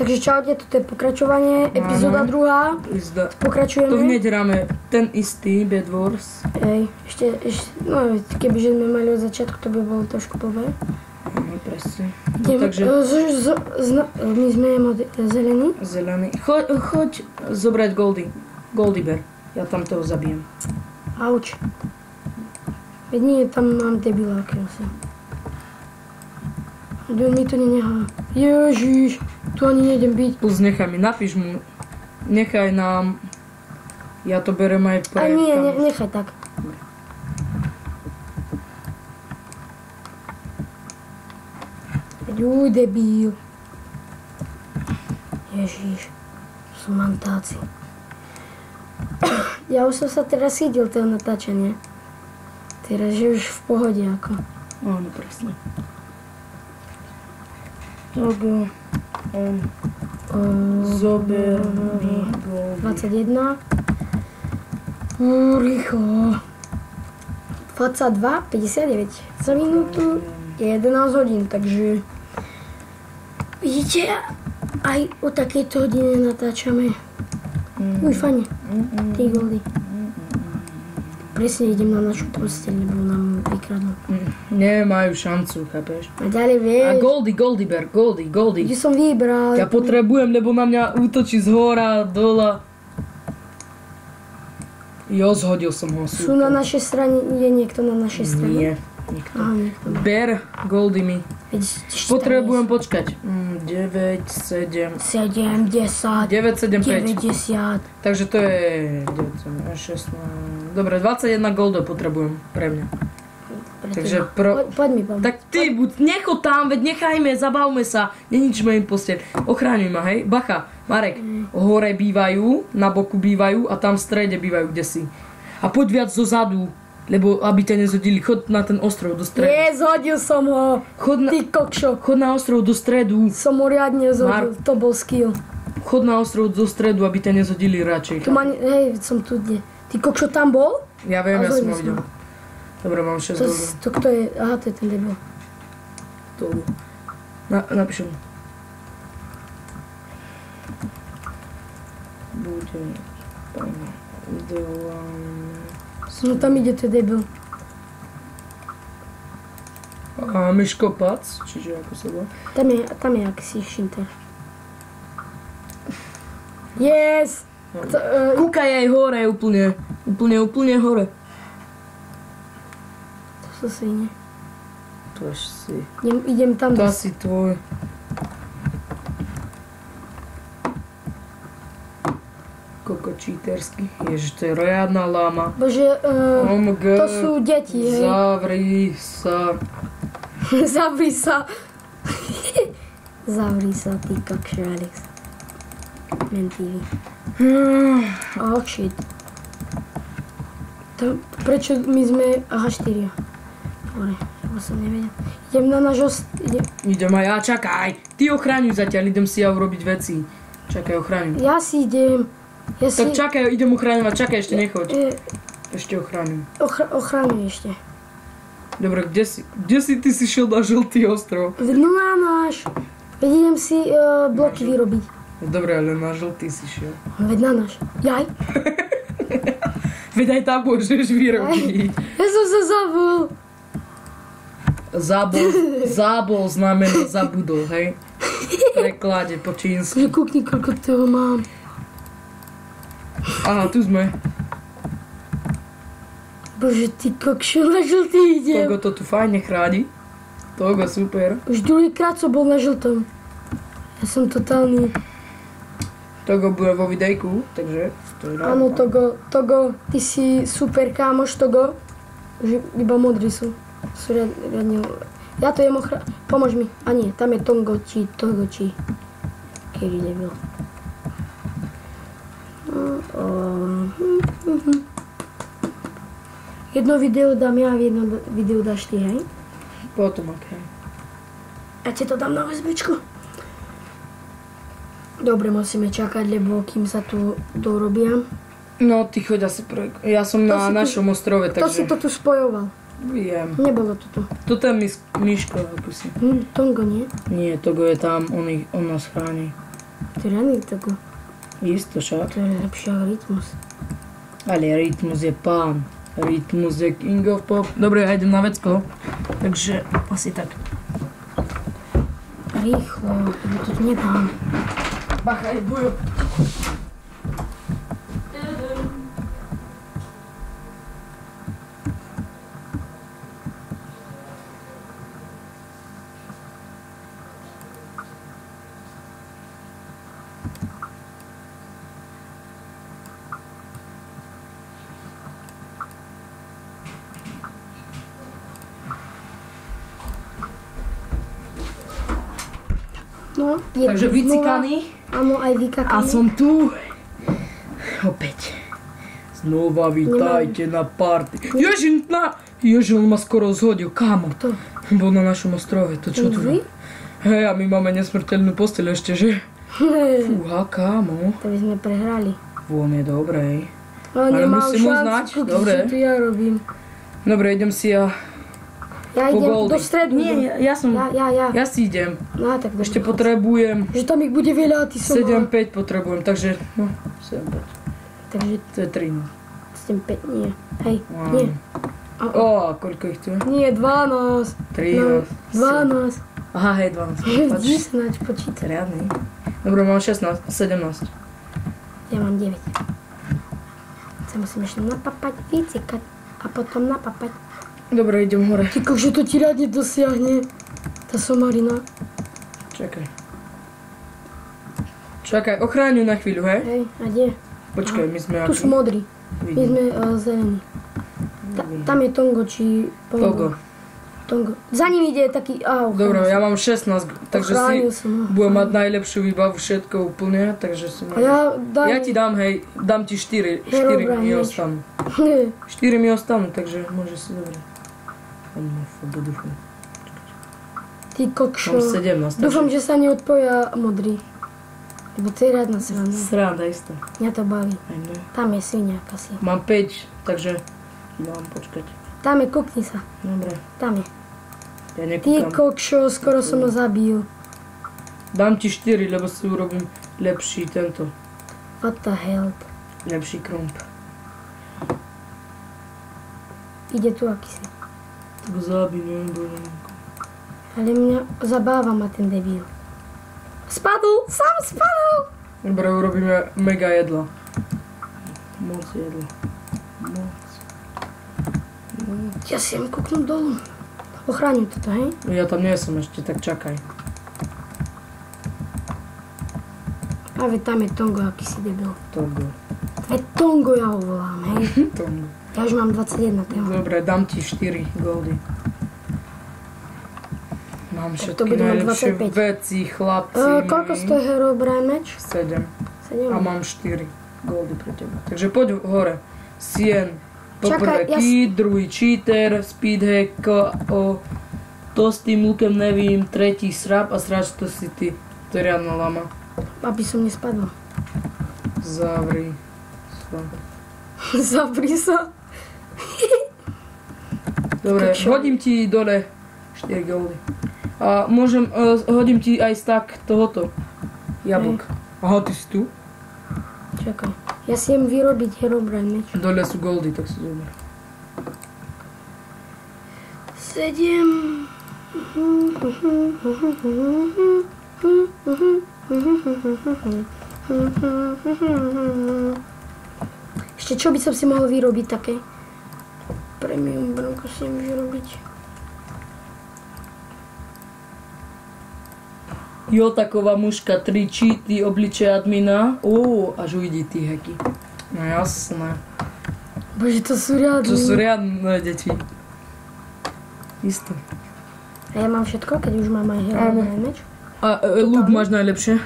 Takže čaute, toto je pokračovanie, epizóda druhá. Pokračujeme. Tu hneď hráme ten istý Bed Wars. Hej, ešte, no kebyže sme mali od začiatku, to by bolo trošku blbé. No presne. Takže... my sme zelení. Zelený. Choď zobrať Goldie Bear. Ja tam toho zabijem. Auč. Veď nie, tam mám debila akéhosi. Mi to nenechá. Ježiš, tu ani nejdem byť. Plus nechaj mi, napíš mu. Nechaj nám. Ja to berem aj pre... A nie, nechaj tak. Juj, debil. Ježiš, sú mantáci. Ja už som sa teraz sídil toho natáčania. Teraz je už v pohode ako. Áno, presne. Togo, zober mi Goldie. 21. Rýchlo. 22, 59. Za minútu je 11 hodín, takže vidíte, aj o takejto hodine natáčame. Uj, fajne. Ty Goldie. Presne idem na našu posteľ, lebo nám vykradnú. Nemajú šancu, chápeš? A ďalej vieš. A Goldie Bear, Goldie. Kde som vybral. Ja potrebujem, lebo na mňa útočí z hora, dola. Jo, zhodil som ho. Sú na našej strane, je niekto na našej strane? Nie, nikto. Aha, niekto. Bear, Goldie mi. Potrebujem počkať. 9, 7... 7, 10, 9, 7, 5. 90. Takže to je 9, 16... Dobre, 21 goldov potrebujem pre mňa. Takže Poď mi pomôcť. Tak ty buď, nechod tam, veď nechajme, zabavme sa, neničme im posteľ. Ochráňuj ma, hej? Bacha, Marek, hore bývajú, na boku bývajú a tam v strede bývajú, kde si. A poď viac zo zadu, lebo aby ťa nezhodili. Chod na ten ostrov do stredu. Nie, zhodil som ho. Ty kokšo. Chod na ostrov do stredu. Som ho riadne zhodil, to bol skill. Chod na ostrov do stredu, aby ťa nezhodili radšej. Hej, som tu kde. Ty kokšo tam bol? Ja viem, ja som ho videl. Dobre, mám 6 goldov. To kto je? Aha, to je ten debil. Napíšem. Bude No tam ide ten debil. A Miško Pac, čiže ako sa volá? Tam je aký šinter. Yes! Kúkaj aj hore úplne hore. To sú svine. To až si. Idem tam. To asi tvoj. Koko čítersky. Ježiš, to je rojadná láma. Bože, to sú deti, hej. Zavri sa. Zavri sa. Zavri sa, ty kokšo, Alex. Mentívy. Oh shit. Prečo my sme... Aha, 4. Dobre, to som nevedel. Idem na náš Idem aj ja, čakaj. Ty ochráňuj zatiaľ, idem si ja urobiť veci. Čakaj, ochráňuj. Ja si idem. Tak čakaj, idem ochráňovať, čakaj, ešte nechoď. Ešte ochráňuj. Ochráňuj ešte. Dobre, kde si ty si šiel na žltý ostrov? No na náš. Veď idem si bloky vyrobiť. Dobre, ale na žltý si šiel. Veď na náš. Jaj. Veď aj tam môžeš vyrobiť. Ja som sa zabol. Zábol znamená zabudol, hej? Preklade po čínsky. Kúkni, koľko toho mám. Aha, tu sme. Bože, ty kokšo, na žltý idem. Togo to tu fajne chráni. Togo, super. Už druhýkrát som bol na žltom. Ja som totálny. Togo bude vo videjku, takže... Áno, Togo, ty si super kámoš, Togo. Už iba modrí sú. Sú riadne... Ja to jem Pomôž mi. A nie, tam je Togo Chi. Kedy nebyl. Jedno video dám ja a jedno video dáš ty, hej? Potom, ok. Ja ti to dám na USBčku. Dobre, musíme čakať, lebo kým sa tu dorobia. No, ty choď asi projekt. Ja som na našom ostrove, takže... To si to tu spojoval. Viem. Nebolo to tu. Toto je Miško, ako si. Tongo nie? Nie, Togo je tam, on nás chráni. To je raný Togo. Isto však. To je lepšie ako Rytmus. Ale Rytmus je pán. Rytmus je king of pop. Dobre, ja idem na vecko. Takže asi tak. Rýchlo, lebo to nedám. Bacha, aj bojo. No, je Takže tu vycikaný. znova. Áno, aj vykakaný. A som tu. Opäť. Znova vítajte na party. Ježi, on ma skoro zhodil. Kámo? Kto? Bol na našom ostrove. To čo tu? Vy? Hej, a my máme nesmrteľnú posteľ ešte, že? Fúha, kámo. To by sme prehrali. On je dobrej. Ale Ale nemám musím šancu, uznať, kúpiť, dobre. čo tu ja robím. Dobre, idem si ja. Ja Po idem goldy. do stredu. Nie, ja som... Ja. Ja si idem. No, tak dobre. Ešte potrebujem... Že tam ich bude veľa, a ty som... 7-5 potrebujem, takže... No, 7-5. Takže To je 3, no. 7-5, nie. Hej, Áno. nie. Ó, koľko ich tu je? Nie, 12. 13. No, 12. Aha, hej, 12. Vždy snáď počíta. Riadny. Dobre, mám 16, 17. Ja mám 9. Sa musím ešte napapať, vycikať a potom napapať. Dobre, idem hore. Ty že to ti rád nedosiahne. Tá somarina. Čakaj, ochráňu na chvíľu, hej? Hej, a kde? Počkaj, my sme Tu sú modrí. My Vidím. sme zelení. Tam je Tongo, či Togo. Tongo. Za ním ide taký... Dobre, ja mám 16, takže si Ochránil som ho. budem mať najlepšiu výbavu, všetko úplne, takže si A ja dám... Ja ti dám, hej, dám ti 4 Herobrine mi meč. ostanú. 4 mi ostanú, takže môže si dobre. Ty kokšo. Mám 17, Dúfam, takže... že sa neodpoja modrý. Lebo to je riadna sranda. Sranda isto. Mňa to baví. Aj mňa. Tam je sviňák asi. Mám 5, takže mám počkať. Tam je, kokni sa. Dobre, Tam je. ja Ty nekúkam. kokšo, skoro som ho zabil. Dám ti 4, lebo si urobím lepší tento. What the hell. Lepší krump. Ide tu akýsi. Tak zabij, nebudem. Ale mňa zabáva ma ten debil. Spadol! Sám spadol! Dobre, urobíme mega jedla. Moc jedla. Moc. Ja si jem kúknúť dolu. Ochránim toto, hej? Ja tam nie som ešte, tak čakaj. A veď tam je Tongo, akýsi debil. Togo. Veď Tongo ja ho volám, hej? Togo. Ja už mám 21 téma. Dobre, dám ti 4 goldy. Mám Tak to všetky bude mať najlepšie 25. veci, chlapci. Koľko stojí Herobrine meč? 7. 7. A mám 4 goldy pre teba. Takže poď hore. Sien. Čakaj, Poprvé ja Kid, druhý Cheater, Speedhack, to s tým lukem nevím, tretí Srap a Srač to si ty. To je riadna lama. Aby som nespadol. Zavri. Zapri sa. Dobre, Čo? hodím ti dole 4 goldy. A môžem, hodím ti aj stack tohoto. Jablk. Aha, ty si tu? Čakaj. Ja si jem vyrobiť Herobrine meč. Dole sú goldy, tak si zober. 7. Ešte čo by som si mohol vyrobiť také? Premium bronko si jem vyrobiť. Jo, taková mužka, 3 cheaty, obličej admina. Až uvidí tí hacky. No jasné. Bože, to sú riadne. To sú riadne deti. Isto. A ja mám všetko, keď už mám aj Herobrine meč. A look máš najlepšie?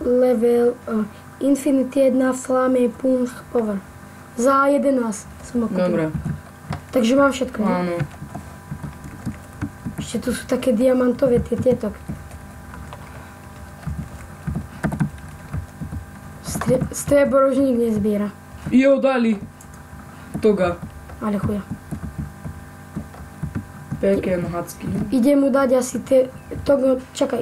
Level Infinity 1 Flame Punch Power. Za 11 som ho kúpil. Dobre. Takže mám všetko. Ne? Áno. Ešte tu sú také diamantové tieto. Striebro už nikto nezbiera. Jo, dali. Toga. Ale chuja. Pekén hacky. Idem mu dať asi tie... Tongo, čakaj,